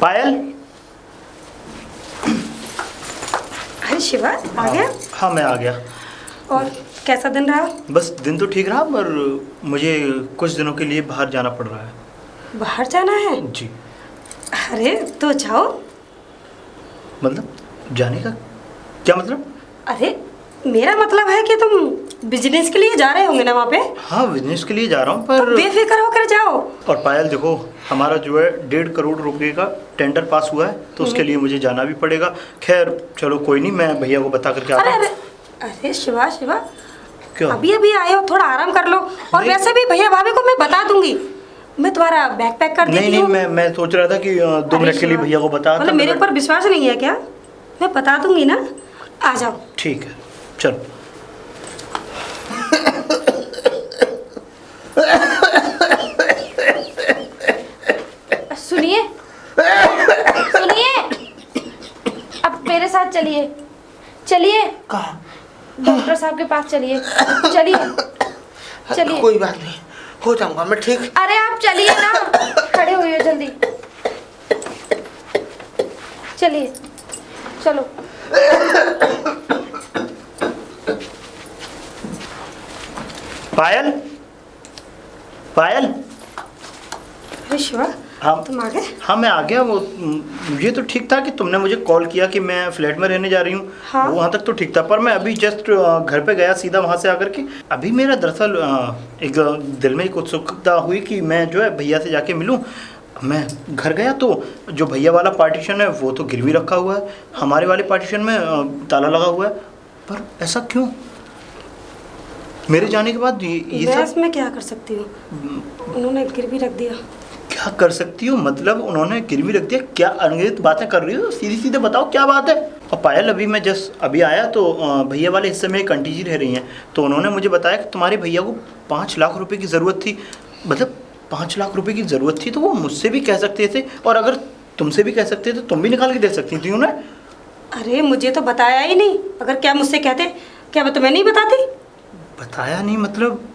पायल। अरे शिवा आ गया? हाँ मैं आ गया। और कैसा दिन रहा? बस दिन तो ठीक रहा, पर मुझे कुछ दिनों के लिए बाहर जाना पड़ रहा है। बाहर जाना है? जी। अरे तो जाओ। मतलब जाने का क्या मतलब? अरे मेरा मतलब है कि तुम बिजनेस के लिए जा रहे होंगे ना वहाँ पे? हाँ बिजनेस के लिए जा रहा हूँ, पर बेफिक्र होकर जाओ। और पायल देखो, हमारा जो है 1.5 करोड़ रुपए का टेंडर पास हुआ है, तो उसके लिए मुझे जाना भी पड़ेगा। खैर चलो कोई नहीं, मैं भैया को बता करके आता अरे हूँ। अरे अरे शिवा शिवा, क्यों? अभी अभी आए हो, थोड़ा आराम कर लो। और नहीं। वैसे भी भैया भाभी को मैं बता दूंगी, मैं तुम्हारा बैग पैक कर देती नहीं हूँ। मैं सोच रहा था कि 2 मिनट के लिए भैया को बता। मतलब मेरे ऊपर विश्वास नहीं है क्या? मैं बता दूंगी ना, आ जाओ। ठीक है चलो। सुनिए सुनिए, अब मेरे साथ चलिए। चलिए कहाँ? डॉक्टर साहब के पास चलिए। चलिए चलिए। कोई बात नहीं, हो जाऊंगा मैं ठीक। अरे आप चलिए ना, खड़े होइए जल्दी। चलिए चलो। पायल पायल। अरे शिवा हाँ तुम आ गए? हाँ मैं आ गया। वो ये तो ठीक था कि तुमने मुझे कॉल किया कि मैं फ्लैट में रहने जा रही हूँ। हाँ। वो वहाँ तक तो ठीक था, पर मैं अभी जस्ट घर पे गया सीधा वहाँ से आकर के। अभी मेरा दरअसल एक दिल में एक उत्सुकता हुई कि मैं जो है भैया से जाके मिलूँ। मैं घर गया तो जो भैया वाला पार्टीशन है वो तो गिरवी रखा हुआ है, हमारे वाले पार्टीशन में ताला लगा हुआ है। पर ऐसा क्यों? मेरे जाने के बाद ये मैं सब इसमें क्या कर सकती हूँ? उन्होंने गिरवी रख दिया। क्या कर सकती हो? मतलब उन्होंने गिरवी रख दिया? क्या अनगिनत बातें कर रही हो? सीधी सीधे बताओ क्या बात है। और पायल अभी मैं जस्ट अभी आया तो भैया वाले हिस्से में एक आंटी जी रह रही हैं, तो उन्होंने मुझे बताया कि तुम्हारे भैया को 5 लाख रुपए की ज़रूरत थी। मतलब 5 लाख रुपए की ज़रूरत थी तो वो मुझसे भी कह सकते थे, और अगर तुमसे भी कह सकते थे तो तुम भी निकाल के दे सकती थी उन्हें। अरे मुझे तो बताया ही नहीं। अगर क्या मुझसे कहते, क्या मैं तुम्हें नहीं बताती? बताया नहीं मतलब?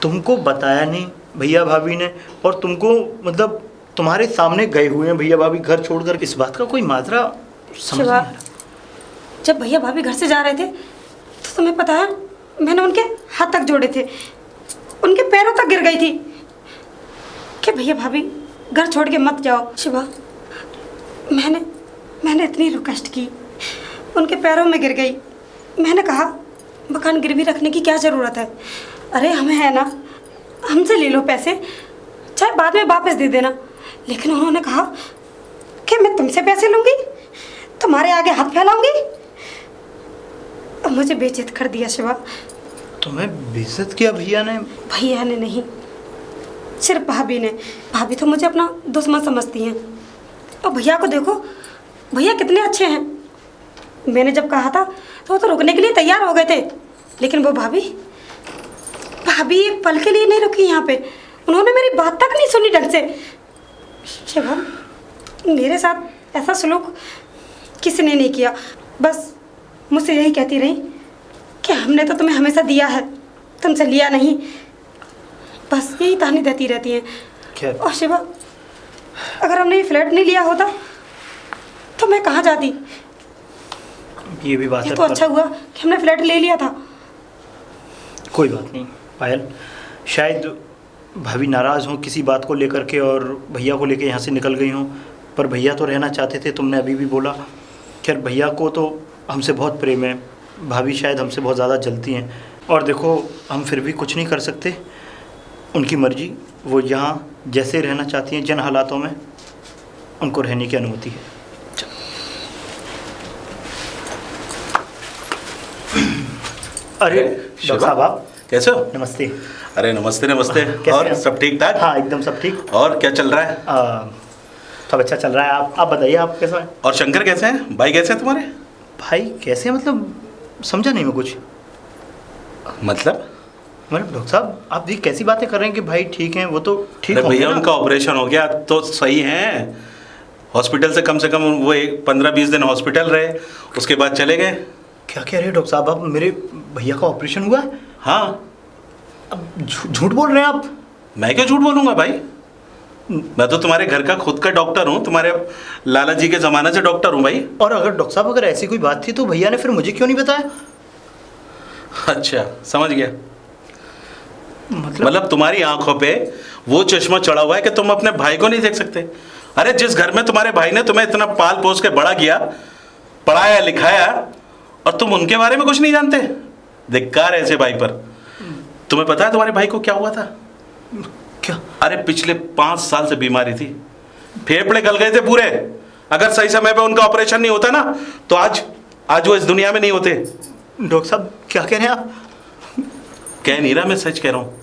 तुमको बताया नहीं भैया भाभी ने, और तुमको मतलब तुम्हारे सामने गए हुए हैं भैया भाभी घर छोड़कर। इस बात का कोई माजरा समझ नहीं आ रहा। जब भैया भाभी घर से जा रहे थे तो तुम्हें पता है मैंने उनके हाथ तक जोड़े थे, उनके पैरों तक गिर गई थी कि भैया भाभी घर छोड़ के मत जाओ। शिवा मैंने इतनी रिक्वेस्ट की, उनके पैरों में गिर गई। मैंने कहा मकान गिरवी रखने की क्या ज़रूरत है? अरे हमें है ना, हमसे ले लो पैसे, चाहे बाद में वापस दे देना। लेकिन उन्होंने कहा कि मैं तुमसे पैसे लूँगी, तुम्हारे आगे हाथ फैलाऊंगी। अब मुझे बेइज्जत कर दिया शिवा। तुम्हें बेइज्जत किया भैया ने? भैया ने नहीं, सिर्फ भाभी ने। भाभी तो मुझे अपना दुश्मन समझती हैं। और भैया को देखो, भैया कितने अच्छे हैं। मैंने जब कहा था तो वो तो रुकने के लिए तैयार हो गए थे, लेकिन वो भाभी एक पल के लिए नहीं रुकी यहाँ पे। उन्होंने मेरी बात तक नहीं सुनी ढंग से। शिवम, मेरे साथ ऐसा सलूक किसी ने नहीं किया। बस मुझसे यही कहती रही कि हमने तो तुम्हें हमेशा दिया है, तुमसे लिया नहीं। बस यही ताने देती रहती हैं। और शिवा, अगर हमने ये फ्लैट नहीं लिया होता तो मैं कहाँ जाती? ये भी बात है। ये तो अच्छा हुआ कि हमने फ्लैट ले लिया था। कोई बात नहीं पायल, शायद भाभी नाराज़ हों किसी बात को लेकर के और भैया को लेके यहाँ से निकल गई हों, पर भैया तो रहना चाहते थे, तुमने अभी भी बोला। खैर भैया को तो हमसे बहुत प्रेम है, भाभी शायद हमसे बहुत ज़्यादा जलती हैं। और देखो हम फिर भी कुछ नहीं कर सकते, उनकी मर्जी। वो यहाँ जैसे रहना चाहती हैं, जिन हालातों में, उनको रहने की अनुमति है। अरे डॉक्टर साहब आप कैसे हो? नमस्ते। अरे नमस्ते नमस्ते। और सब ठीक ठाक? हाँ एकदम सब ठीक। और क्या चल रहा है? सब अच्छा चल रहा है। आप बताइए, आप कैसा है? और शंकर कैसे हैं? भाई कैसे हैं तुम्हारे? भाई कैसे मतलब? समझा नहीं मैं कुछ। मतलब डॉक्टर साहब आप भी कैसी बातें कर रहे हैं कि भाई ठीक हैं? वो तो ठीक हो भैया, उनका ऑपरेशन हो गया तो सही है। हॉस्पिटल से कम वो 15-20 दिन हॉस्पिटल रहे, उसके बाद चले गए। क्या कह रहे हैं डॉक्टर साहब आप? मेरे भैया का ऑपरेशन हुआ है? हाँ। अब झूठ बोल रहे हैं आप? मैं क्यों झूठ बोलूँगा भाई? मैं तो तुम्हारे घर का खुद का डॉक्टर हूँ, तुम्हारे लाला जी के ज़माने से डॉक्टर हूँ भाई। और अगर डॉक्टर साहब अगर ऐसी कोई बात थी तो भैया ने फिर मुझे क्यों नहीं बताया? अच्छा, समझ गया। मतलब मतलब तुम्हारी आंखों पे वो चश्मा चढ़ा हुआ है कि तुम अपने भाई को नहीं देख सकते। अरे जिस घर में तुम्हारे भाई ने तुम्हें इतना पाल पोस के बड़ा किया, पढ़ाया लिखाया, और तुम उनके बारे में कुछ नहीं जानते। धिक्कार है ऐसे भाई पर। तुम्हें पता है तुम्हारे भाई को क्या हुआ था? क्या? अरे पिछले 5 साल से बीमारी थी, फेफड़े गल गए थे पूरे। अगर सही समय पे उनका ऑपरेशन नहीं होता ना तो आज वो इस दुनिया में नहीं होते। डॉक्टर साहब क्या कह रहे हैं आप? कह नहीं रहा, मैं सच कह रहा हूँ।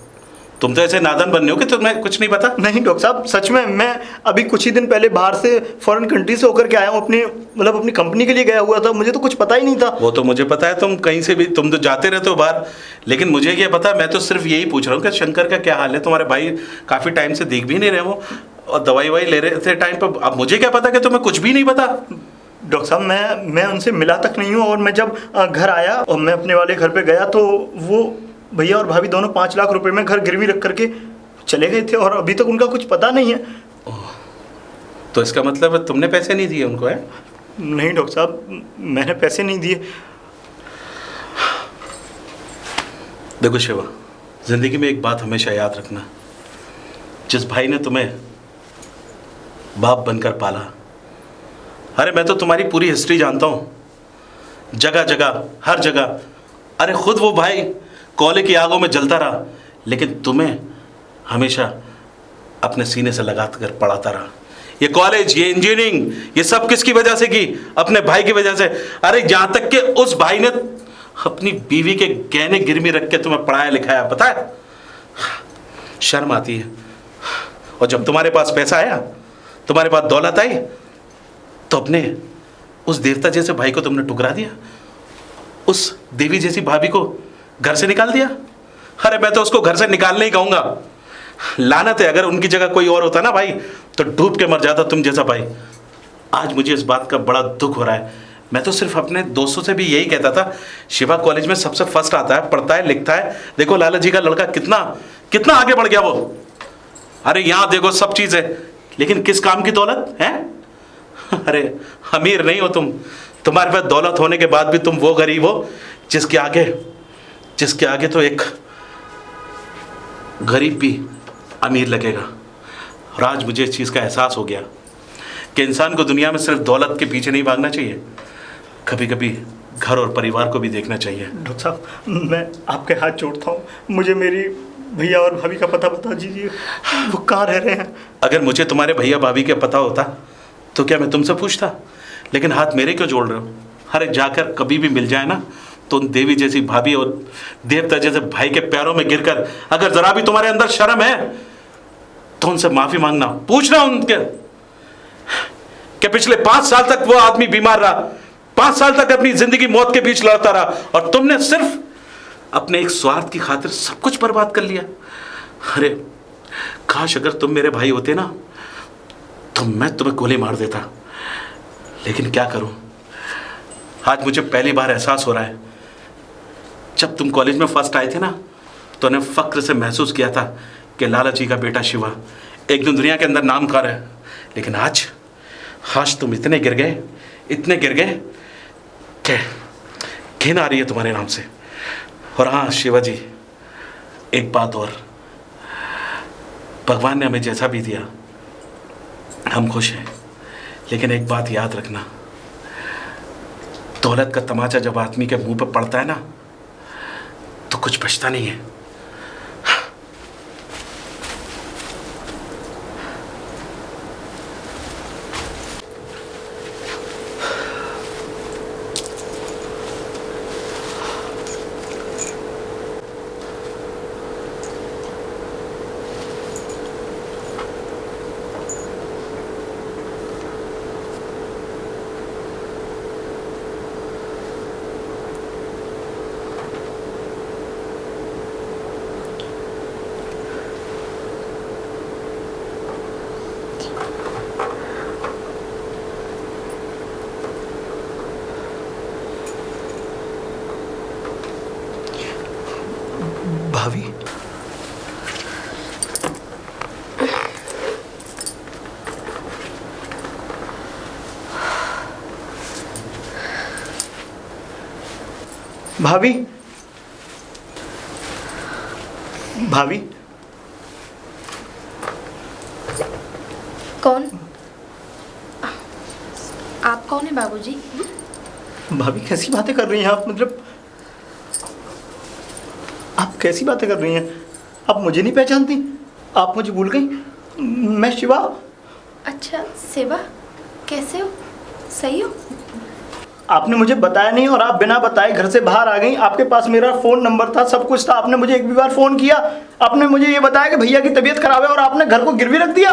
तुम तो ऐसे नादान बनने हो कि तुम्हें कुछ नहीं पता। नहीं डॉक्टर साहब, सच में मैं अभी कुछ ही दिन पहले बाहर से फॉरेन कंट्री से होकर के आया हूँ। अपनी कंपनी के लिए गया हुआ था, मुझे तो कुछ पता ही नहीं था। वो तो मुझे पता है, तुम कहीं से भी तुम तो जाते रहते हो बाहर, लेकिन मुझे क्या पता। मैं तो सिर्फ यही पूछ रहा हूँ कि शंकर का क्या हाल है। तुम्हारे भाई काफ़ी टाइम से दिख भी नहीं रहे वो, और दवाई ववाई ले रहे थे टाइम पर। अब मुझे क्या पता कि तुम्हें कुछ भी नहीं पता। डॉक्टर साहब मैं उनसे मिला तक नहीं हूँ, और मैं जब घर आया और मैं अपने वाले घर पे गया तो वो भैया और भाभी दोनों 5 लाख रुपए में घर गिरवी रख करके चले गए थे, और अभी तक उनका कुछ पता नहीं है। तो इसका मतलब है तुमने पैसे नहीं दिए उनको? है? नहीं डॉक्टर साहब, मैंने पैसे नहीं दिए। देखो शिवा, जिंदगी में एक बात हमेशा याद रखना, जिस भाई ने तुम्हें बाप बनकर पाला, अरे मैं तो तुम्हारी पूरी हिस्ट्री जानता हूँ, जगह जगह हर जगह। अरे खुद वो भाई कोयले की आगों में जलता रहा, लेकिन तुम्हें हमेशा अपने सीने से लगा कर पढ़ाता रहा। ये कॉलेज, ये इंजीनियरिंग, ये सब किसकी वजह से की? अपने भाई की वजह से। अरे यहाँ तक कि उस भाई ने अपनी बीवी के गहने गिरवी रख के तुम्हें पढ़ाया लिखाया, पता है? शर्म आती है। और जब तुम्हारे पास पैसा आया, तुम्हारे पास दौलत आई, तो अपने उस देवता जैसे भाई को तुमने ठुकरा दिया, उस देवी जैसी भाभी को घर से निकाल दिया। अरे मैं तो उसको घर से निकालने ही कहूँगा। लानत है, अगर उनकी जगह कोई और होता ना भाई तो डूब के मर जाता तुम जैसा भाई। आज मुझे इस बात का बड़ा दुख हो रहा है। मैं तो सिर्फ अपने दोस्तों से भी यही कहता था, शिवा कॉलेज में सबसे फर्स्ट आता है, पढ़ता है, लिखता है। देखो लाला जी का लड़का कितना कितना आगे बढ़ गया वो। अरे यहाँ देखो सब चीज़ है, लेकिन किस काम की दौलत है? अरे अमीर नहीं हो तुम, तुम्हारे पास दौलत होने के बाद भी तुम वो गरीब हो जिसके आगे तो एक गरीब भी अमीर लगेगा। और आज मुझे इस चीज़ का एहसास हो गया कि इंसान को दुनिया में सिर्फ दौलत के पीछे नहीं भागना चाहिए, कभी कभी घर और परिवार को भी देखना चाहिए। डॉक्टर साहब मैं आपके हाथ जोड़ता हूँ, मुझे मेरी भैया और भाभी का पता बता दीजिए, वो कहाँ रह रहे हैं। अगर मुझे तुम्हारे भैया भाभी का पता होता तो क्या मैं तुमसे पूछता? लेकिन हाथ मेरे क्यों जोड़ रहे हो? अरे जाकर कभी भी मिल जाए ना तो उन देवी जैसी भाभी और देवता जैसे भाई के पैरों में गिरकर अगर जरा भी तुम्हारे अंदर शर्म है तो उनसे माफी मांगना, पूछना उनके कि पिछले 5 साल तक वो आदमी बीमार रहा, 5 साल तक अपनी जिंदगी मौत के बीच लड़ता रहा, और तुमने सिर्फ अपने एक स्वार्थ की खातिर सब कुछ बर्बाद कर लिया। अरे काश अगर तुम मेरे भाई होते ना तो मैं तुम्हें गोली मार देता, लेकिन क्या करूं। आज मुझे पहली बार एहसास हो रहा है, जब तुम कॉलेज में फर्स्ट आए थे ना तो ने फक्र से महसूस किया था कि लाला जी का बेटा शिवा एक दिन दुनिया के अंदर नाम कर है। लेकिन आज तुम इतने गिर गए कि घिन आ रही है तुम्हारे नाम से। और हाँ शिवा जी, एक बात और, भगवान ने हमें जैसा भी दिया हम खुश हैं, लेकिन एक बात याद रखना, दौलत का तमाचा जब आदमी के मुंह पर पड़ता है ना तो कुछ बचता नहीं है। भाभी भाभी, भाभी, कौन? आप कौन है बाबूजी? भाभी कैसी बातें कर रही हैं आप? मतलब आप कैसी बातें कर रही हैं? आप मुझे नहीं पहचानती? आप मुझे भूल गई? मैं शिवा। अच्छा शिवा, कैसे हो? सही हो? आपने मुझे बताया नहीं और आप बिना बताए घर से बाहर आ गई। आपके पास मेरा फ़ोन नंबर था, सब कुछ था। आपने मुझे एक भी बार फ़ोन किया? आपने मुझे ये बताया कि भैया की तबीयत खराब है और आपने घर को गिरवी रख दिया।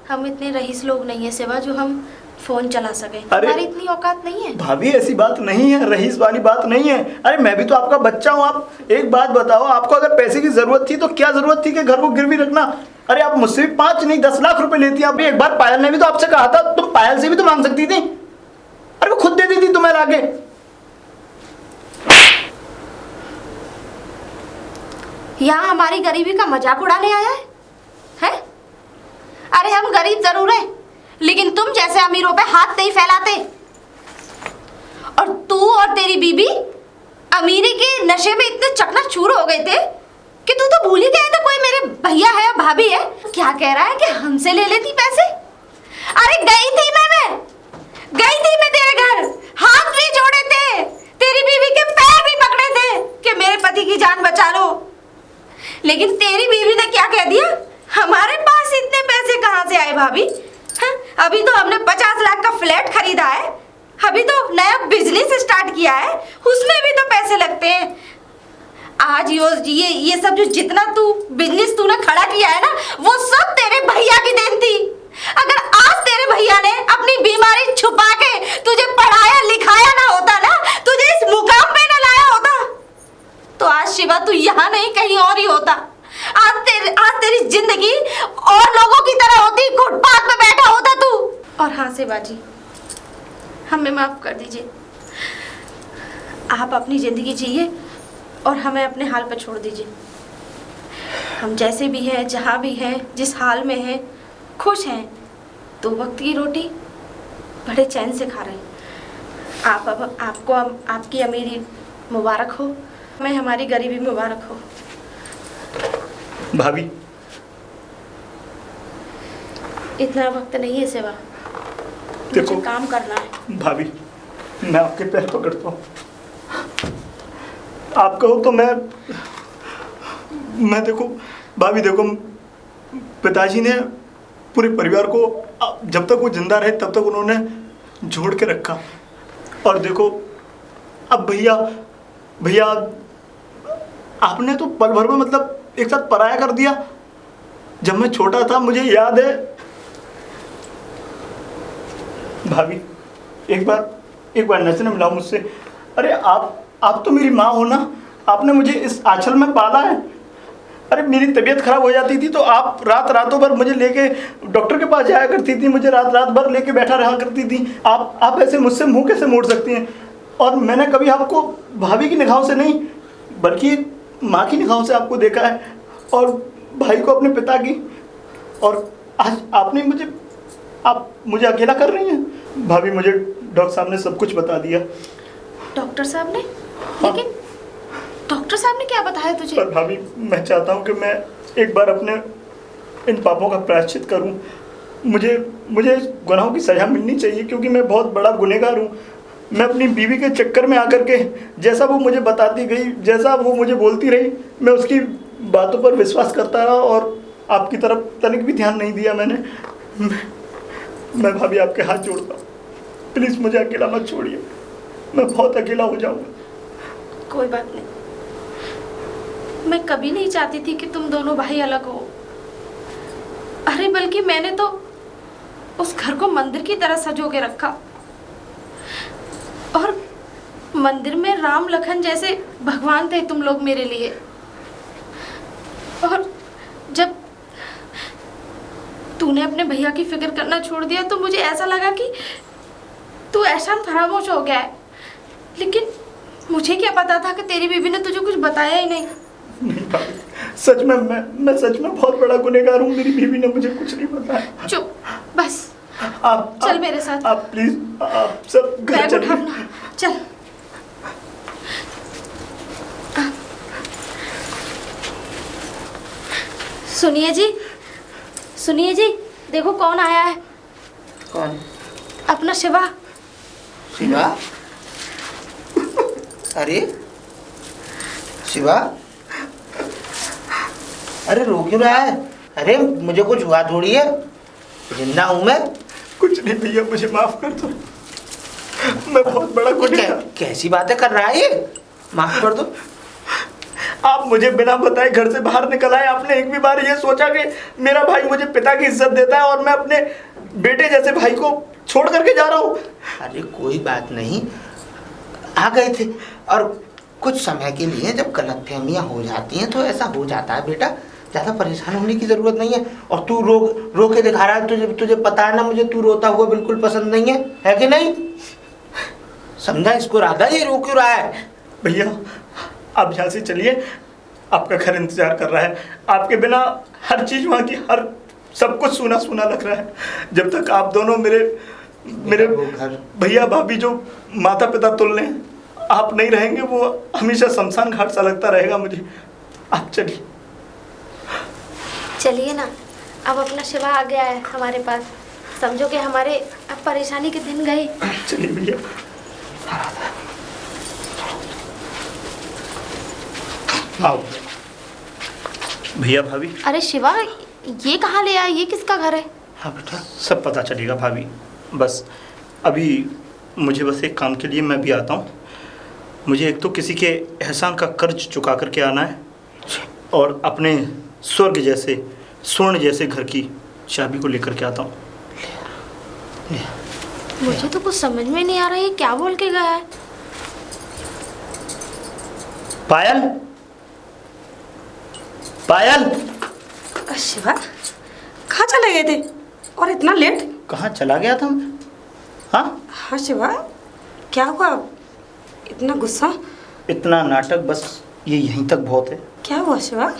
हम इतने रईस लोग नहीं है शिवा जो हम फोन चला सके। अरे हमारी इतनी औकात नहीं है। भाभी ऐसी बात नहीं है, रईस वाली बात नहीं है। अरे मैं भी तो आपका बच्चा हूँ। आप एक बात बताओ, आपको अगर पैसे की जरूरत थी तो क्या जरूरत थी कि घर को गिरवी रखना? अरे आप मुझसे भी 5 नहीं 10 लाख रुपए लेती हैं। अभी एक बार पायल ने भी तो आपसे कहा था, तुम पायल से भी तो मांग सकती थी। अरे वो खुद दे दी थी तुम्हें लाके। यहाँ हमारी गरीबी का मजाक उड़ाने आया है? अरे हम गरीब जरूर हैं, लेकिन तुम जैसे अमीरों पे हाथ नहीं फैलाते। और तू और तेरी बीबी अमीरी के नशे में इतने चकनाचूर हो गए थे कि तू तो भूल ही गया था कोई मेरे भैया है या भाभी है। क्या कह रहा है कि हमसे ले लेती पैसे? अरे गई थी मैं तेरे घर, हाथ भी जोड़े थे, तेरी बीवी के पैर भी पकड़े थे कि मेरे पति की जान बचा लो। लेकिन तेरी बीवी ने क्या कह दिया? हमारे पास इतने पैसे कहाँ से आए भाभी? अभी तो हमने 50 लाख का फ्लैट खरीदा है, अभी तो नया बिजनेस स्टार्ट किया है, उसमें भी तो पैसे लगते हैं। आज ये सब जो जितना तू बिजनेस तूने खड़ा किया है ना, वो सब तेरे भैया की देन थी। अगर आज तेरे भैया ने अपनी बीमारी छुपा के तुझे पढ़ाया लिखाया ना होता ना, तुझे इस मुकाम पे ना लाया होता, तो आज शिवा तू यहाँ नहीं कहीं और ही होता। आज तेरी जिंदगी और लोगों की तरह होती, फुटपाथ पे बैठा होता तू। और हाँ शिवा जी, हमें माफ कर दीजिए। आप अपनी जिंदगी जिए और हमें अपने हाल पर छोड़ दीजिए। हम जैसे भी हैं, जहाँ भी हैं, जिस हाल में हैं, खुश हैं, 2 वक्त की रोटी बड़े चैन से खा रहे हैं। आपको आपकी अमीरी मुबारक हो, हमें हमारी गरीबी मुबारक हो। भाभी इतना वक्त नहीं है शिवा, देखो मुझे काम करना है। भाभी, मैं आपके पैर पकड़ता हूँ। आप कहो तो मैं देखो भाभी, देखो पिताजी ने पूरे परिवार को जब तक वो जिंदा रहे तब तक उन्होंने जोड़ के रखा। और देखो अब भैया आपने तो पल भर में मतलब एक साथ पराया कर दिया। जब मैं छोटा था मुझे याद है भाभी, एक बार नजर न मिलाओ मुझसे। अरे आप तो मेरी माँ हो ना, आपने मुझे इस आंचल में पाला है। अरे मेरी तबीयत खराब हो जाती थी तो आप रातों भर मुझे लेके डॉक्टर के पास जाया करती थी, मुझे रात भर लेके बैठा रहा करती थी। आप ऐसे मुझसे मुंह कैसे मोड़ सकती हैं? और मैंने कभी आपको भाभी की निगाहों से नहीं बल्कि माँ की निगाहों से आपको देखा है, और भाई को अपने पिता की। और आज आपने आप मुझे अकेला कर रही हैं। भाभी मुझे डॉक्टर साहब ने सब कुछ बता दिया। डॉक्टर साहब ने? हाँ। लेकिन डॉक्टर साहब ने क्या बताया तुझे? पर भाभी मैं चाहता हूँ कि मैं एक बार अपने इन पापों का प्रायश्चित करूँ। मुझे गुनाहों की सज़ा मिलनी चाहिए, क्योंकि मैं बहुत बड़ा गुनहगार हूँ। मैं अपनी बीवी के चक्कर में आकर के जैसा वो मुझे बताती गई, जैसा वो मुझे बोलती रही, मैं उसकी बातों पर विश्वास करता रहा और आपकी तरफ तनिक भी ध्यान नहीं दिया मैंने। मैं भाभी आपके हाथ जोड़ता हूँ, प्लीज़ मुझे अकेला मत छोड़िए, मैं बहुत अकेला हो जाऊँगा। कोई बात नहीं, मैं कभी नहीं चाहती थी कि तुम दोनों भाई अलग हो। अरे बल्कि मैंने तो उस घर को मंदिर की तरह सजो के रखा, और मंदिर में राम लखन जैसे भगवान थे तुम लोग मेरे लिए। और जब तूने अपने भैया की फिक्र करना छोड़ दिया तो मुझे ऐसा लगा कि तू ऐसा फरामोश हो गया है। लेकिन मुझे क्या पता था कि तेरी बीवी ने तुझे कुछ बताया ही नहीं। नहीं भाभी, सच में मैं सच में बहुत बड़ा गुनहगार हूँ। मेरी बीवी ने मुझे कुछ नहीं बताया। चुप, बस आप चल मेरे साथ। आप प्लीज, आप सब घर बैग चलिए। उठाना, चल। सुनिए जी, देखो कौन आया है। कौन? अपना शिवा। शिवा? अरे शिवा, अरे रो क्यों रहा है? अरे मुझे कुछ हुआ थोड़ी है, जिंदा हूं मैं। कुछ नहीं भैया, मुझे माफ कर दो, मैं बहुत बड़ा गुनहगार। कैसी बातें कर रहा है ये? माफ कर दो। आप मुझे बिना बताए घर से बाहर निकल आए। आपने एक भी बार ये सोचा कि मेरा भाई मुझे पिता की इज्जत देता है और मैं अपने बेटे जैसे भाई को छोड़ करके जा रहा हूँ? अरे कोई बात नहीं, आ गए थे, और कुछ समय के लिए जब गलतफहमियां हो जाती हैं तो ऐसा हो जाता है बेटा, ज़्यादा परेशान होने की ज़रूरत नहीं है। और तू रो के दिखा रहा है, तुझे पता है ना मुझे तू रोता हुआ बिल्कुल पसंद नहीं है कि नहीं? समझा इसको राधा, ये रो क्यों रहा है? भैया आप यहाँ से चलिए, आपका घर इंतजार कर रहा है। आपके बिना हर चीज़ वहाँ की, हर सब कुछ सूना सूना लग रहा है। जब तक आप दोनों मेरे वो घर, भैया भाभी जो माता पिता तुल्य हैं, आप नहीं रहेंगे, वो हमेशा शमशान घाट सा लगता रहेगा मुझे। आप चलिए। चलिए ना, अब अपना शिवा आ गया है हमारे पास। समझो कि हमारे अब परेशानी के दिन गए। चलिए भैया। आओ भैया भाभी। अरे शिवा, ये कहाँ ले आया? ये किसका घर है? हाँ बेटा, सब पता चलेगा भाभी, बस अभी मुझे बस एक काम के लिए मैं भी आता हूँ। मुझे एक तो किसी के एहसान का कर्ज चुका करके आना है, और अपने स्वर्ग जैसे स्वर्ण जैसे घर की चाबी को लेकर के आता हूँ। मुझे तो कुछ समझ में नहीं आ रहा है, क्या बोल के गया है? पायल, पायल। शिवा, कहाँ चले गए थे और इतना लेट? कहाँ चला गया था मैं? हाँ हाँ शिवा, क्या हुआ? इतना गुस्सा? इतना नाटक बस ये यहीं तक बहुत है। क्या हुआ शिवा?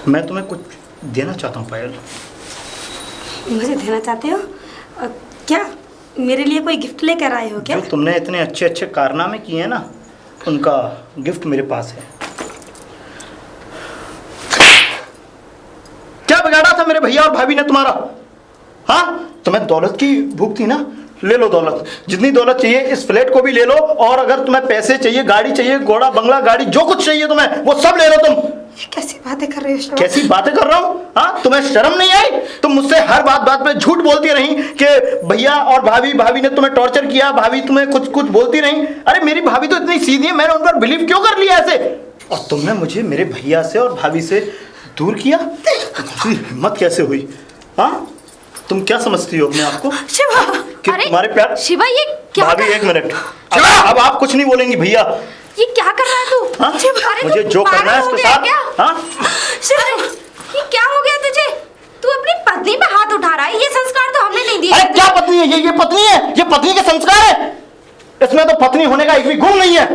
मैं तुम्हें कुछ देना चाहता हूँ पायल। मुझे देना चाहते हो? क्या मेरे लिए कोई गिफ्ट लेकर आए हो क्या? जो तुमने इतने अच्छे अच्छे कारनामे किए हैं ना, उनका गिफ्ट मेरे पास है। क्या बिगाड़ा था मेरे भैया और भाभी ने तुम्हारा? हाँ, तुम्हें दौलत की भूख थी ना, ले लो दौलत, जितनी दौलत चाहिए इस फ्लैट को भी ले लो, और अगर तुम्हें पैसे चाहिए, गाड़ी चाहिए, घोड़ा बंगला गाड़ी, जो कुछ चाहिए तुम्हें वो सब ले लो तुम। ये कैसी बातें कर रहे हो शिवा? कैसी बातें कर रहा हूँ? हाँ, तुम्हें शर्म नहीं आई? तुम मुझसे हर बात पे झूठ बोलती रही कि भैया और भाभी ने तुम्हें टॉर्चर किया, भाभी तुम्हें कुछ बोलती रही। अरे मेरी भाभी तो इतनी सीधी है, मैंने उन पर बिलीव क्यों कर लिया ऐसे? और तुमने मुझे मेरे भैया से और भाभी से दूर किया? तुम्हारी हिम्मत कैसे हुई? हाँ, तुम क्या समझती हो अपने आप को शिवा, कि तुम्हारे प्यार? शिवा, ये क्या भाभी एक मिनट, अब आप कुछ नहीं बोलेंगी भैया। ये क्या कर रहा है तू? हाँ? अरे मुझे तू जो करना है पागल इसके हो गया साथ। क्या? हाँ? अरे, ये क्या हो गया तुझे? तू अपनी पत्नी पे हाथ उठा रहा है, ये संस्कार तो हमने नहीं दिए। अरे क्या पत्नी है ये पत्नी है, ये पत्नी के संस्कार है। इसमें तो पत्नी होने का एक भी गुण नहीं है।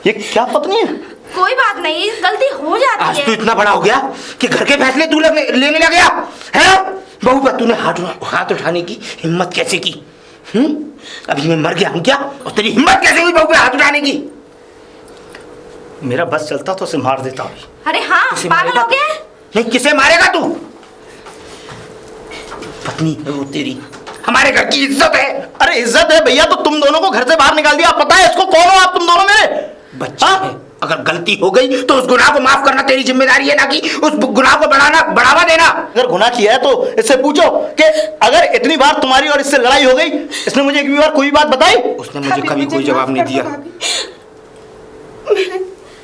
ये क्या पत्नी है? कोई बात नहीं, गलती हो जाती आज है। तू इतना बड़ा हो गया कि घर के फैसले तू लेने लग गया है? बहू पर तूने हाथ उठाने की हिम्मत कैसे की? अभी मैं मर गया हूं क्या, और तेरी हिम्मत कैसे हुई बहू पे हाथ उठाने की? मेरा बस चलता तो उसे मार देता अभी। अरे हाँ, पागल हो गया है? नहीं, किसे मारेगा तू? पत्नी है वो तेरी, हमारे घर की इज्जत है। अरे इज्जत है भैया तो तुम दोनों को घर से बाहर निकाल दिया। पता है इसको कौन हो आप तुम दोनों मेरे? बच्चा है, अगर गलती हो गई तो उस गुनाह को माफ करना तेरी जिम्मेदारी है, ना कि उस गुनाह को बढ़ावा देना। अगर गुनाह किया है तो इससे पूछो कि अगर इतनी बार तुम्हारी और इससे लड़ाई हो गई, इसने मुझे एक भी बार कोई बात बताई? उसने मुझे कभी कोई जवाब नहीं दिया।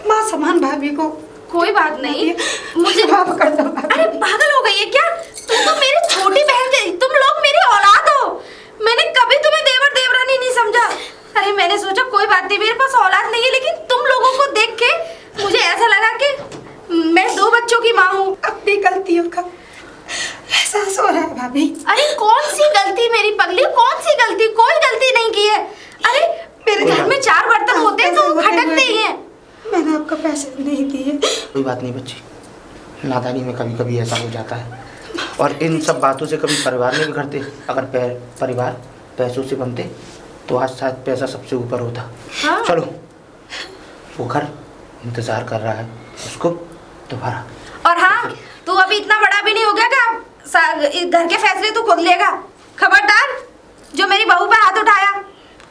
माँ समान भाभी को कोई बात नहीं, मुझे माफ कर दो भाभी। अरे पागल हो गई है क्या? तुम तो मेरी छोटी बहन थी, तुम लोग मेरी औलाद हो। मैंने कभी तुम्हें देवर देवरानी नहीं समझा। अरे मैंने सोचा कोई बात नहीं, मेरे पास औलाद नहीं है, लेकिन तुम लोगों को देख के मुझे ऐसा लगा कि मैं 2 बच्चों की माँ हूँ। अपनी गलतियों का एहसास हो रहा है भाभी। अरे कौन सी गलती मेरी पगली, कौन सी गलती? कोई गलती नहीं की है। अरे मेरे घर में 4 बर्तन होते हैं तो वो खटकते ही हैं। मैंने आपको पैसे नहीं दिए। कोई बात नहीं बच्ची, नादानी में कभी कभी ऐसा हो जाता है, और इन सब बातों से कभी परिवार में बिगड़ते। अगर परिवार पैसों से बनते तो आज शायद पैसा सबसे ऊपर होता। हाँ। चलो वो घर इंतजार कर रहा है उसको दोबारा। और हाँ, तू अभी इतना बड़ा भी नहीं हो गया कि घर के फैसले तू खुद लेगा। खबरदार जो मेरी बहू पे हाथ उठाया।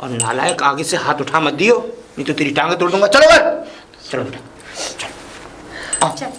और नालायक आगे से हाथ उठा मत दियो, नहीं तो तेरी टांगे तोड़ दूंगा। चलो घर, चलो बेटा चलो। चल।